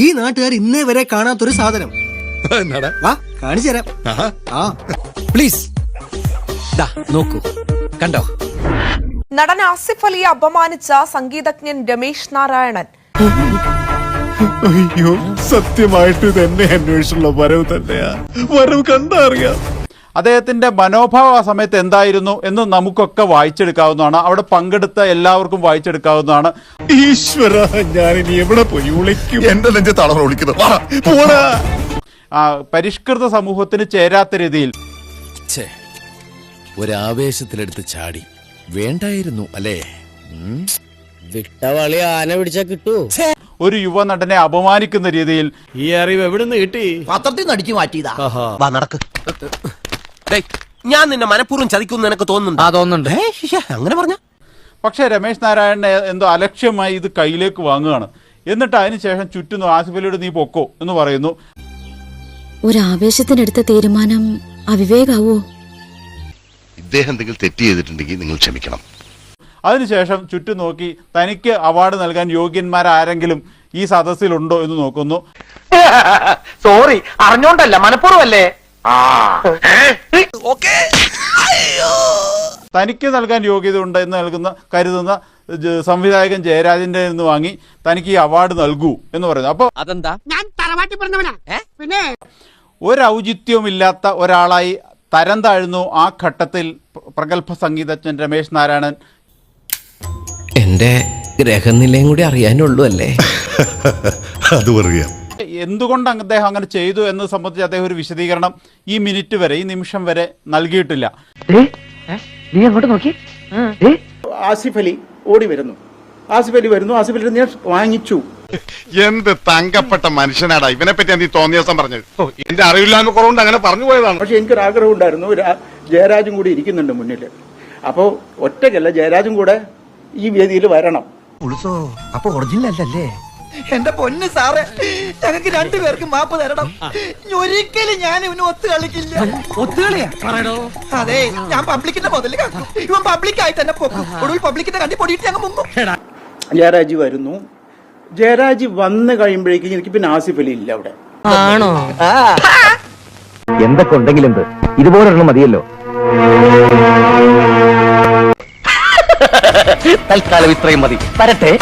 ഈ നാട്ടുകാർ ഇന്നേ വരെ കാണാത്തൊരു സാധനം. വാ കാണിച്ചു തരാം. പ്ലീസ് നോക്കൂ, കണ്ടോ? നടൻ ആസിഫ് അലിയെ അപമാനിച്ച സംഗീതജ്ഞൻ രമേശ് നാരായണൻ. അയ്യോ, സത്യമായിട്ട് തന്നെ അന്വേഷിച്ചുള്ള വരവ് തന്നെയാ. വരവ് കണ്ടാ അറിയാം. അദ്ദേഹത്തിന്റെ മനോഭാവം ആ സമയത്ത് എന്തായിരുന്നു എന്ന് നമുക്കൊക്കെ വായിച്ചെടുക്കാവുന്നതാണ്. അവിടെ പങ്കെടുത്ത എല്ലാവർക്കും വായിച്ചെടുക്കാവുന്നതാണ്. ഈശ്വര, ഞാനിനി എവിടെ പോയി വിളിക്കും? എന്റെ നെഞ്ചത്താണ് വിളിക്കുന്നത്. പരിഷ്കൃത സമൂഹത്തിന് ചേരാത്ത രീതിയിൽ ഒരാവേശത്തിലെടുത്ത് ചാടി വേണ്ടായിരുന്നു അല്ലേ? വിട്ടവളി ആന പിടിച്ചാ കിട്ടൂ. ഒരു യുവനടനെ അപമാനിക്കുന്ന രീതിയിൽ ഈ അറിവ് എവിടുന്ന് കിട്ടി? പത്രത്തിൽ നിന്ന് അടിച്ചു മാറ്റിയതാ. നടക്ക്. ഞാൻ നിന്നെ മനഃപൂർവ്വം ചതിക്കുന്നു എനിക്ക് തോന്നുന്നുണ്ട്. തോന്നുന്നുണ്ട്. അങ്ങനെ പറഞ്ഞ പക്ഷേ രമേശ് നാരായണനെ എന്തോ അലക്ഷ്യമായി ഇത് കയ്യിലേക്ക് വാങ്ങുകയാണ്. എന്നിട്ട് അതിനുശേഷം ചുറ്റുന്നു ആസിഫ് അലിയോട് നീ പൊക്കോ എന്ന് പറയുന്നു. ഒരാവേശത്തിനെടുത്ത തീരുമാനം അവിവേകാവോ? ഇദ്ദേഹം എന്തെങ്കിലും തെറ്റ് ചെയ്തിട്ടുണ്ടെങ്കിൽ നിങ്ങൾ ക്ഷമിക്കണം. അതിനുശേഷം ചുറ്റും നോക്കി തനിക്ക് അവാർഡ് നൽകാൻ യോഗ്യന്മാരാരെങ്കിലും ഈ സദസ്സിലുണ്ടോ എന്ന് നോക്കുന്നു. സോറി, അറിഞ്ഞോണ്ടല്ല, മനഃപൂർവ്വമല്ലേ. തനിക്ക് നൽകാൻ യോഗ്യത ഉണ്ട് എന്ന് കരുതുന്ന സംവിധായകൻ ജയരാജന്റെ നിന്ന് വാങ്ങി തനിക്ക് ഈ അവാർഡ് നൽകൂ എന്ന് പറയുന്നു. അപ്പൊ അതെന്താ? പിന്നെ ഒരു ഔചിത്യവുമില്ലാത്ത ഒരാളായി തരം താഴ്ന്നു ആ ഘട്ടത്തിൽ പ്രഗത്ഭ സംഗീതജ്ഞൻ രമേശ് നാരായണൻ. എന്റെ ഗ്രഹനിലയും കൂടി അറിയാനുള്ളൂ അല്ലേ? അതും അറിയാം. എന്തുകൊണ്ട് അദ്ദേഹം അങ്ങനെ ചെയ്തു എന്നത് സംബന്ധിച്ച് അദ്ദേഹം ഒരു വിശദീകരണം ഈ മിനിറ്റ് വരെ, ഈ നിമിഷം വരെ നൽകിയിട്ടില്ല. നീ അങ്ങോട്ട് നോക്കി. ആസിഫ് അലി ഓടി വരുന്നു, ആസിഫ് അലി ഞാൻ വാങ്ങിച്ചു. എന്ത് തങ്കപ്പെട്ട മനുഷ്യനാടാ ഇവനെ പറ്റി നീ തോന്നിയ ദിവസം പറഞ്ഞത്. എന്റെ അറിവില്ലായ്മ കുറവുണ്ട് അങ്ങനെ പറഞ്ഞു പോയതാണ്. പക്ഷെ എനിക്കൊരു ആഗ്രഹം ഉണ്ടായിരുന്നു, ജയരാജും കൂടി ഇരിക്കുന്നുണ്ട് മുന്നിൽ. അപ്പോൾ ഒറ്റയ്ക്കല്ല, ജയരാജും കൂടെ ഈ വേദിയിൽ വരണം. അപ്പൊ ഒറിജിനൽ അല്ലല്ലേ? എന്റെ പൊന്ന് സാറേ, ഞങ്ങൾക്ക് രണ്ടുപേർക്ക് മാപ്പ് തരണം. ഒരിക്കലും ഞാൻ ഇവന് ഒത്തു കളിക്കില്ല. ഒത്തുകളിയാ പറയണോ? അതെ, ഞാൻ പബ്ലിക്കിന്റെ മുതല് കാണും. ഇവൻ പബ്ലിക്കായി തന്നെ പോകും. ഒടുവിൽ പബ്ലിക്കിന്റെ കണ്ടി പൊടിയിട്ട് ഞങ്ങൾ മുങ്ങും. ജയരാജ് വരുന്നു. ജയരാജ് വന്നു കഴിയുമ്പോഴേക്കും എനിക്ക് പിന്നെ ആസിഫ് അലി ഇല്ല അവിടെ. ആണോ? എന്തൊക്കെ ഉണ്ടെങ്കിലും ഇതുപോലൊരെണ്ണം മതിയല്ലോ. തൽക്കാലം ഇത്രയും മതി. വരട്ടെ.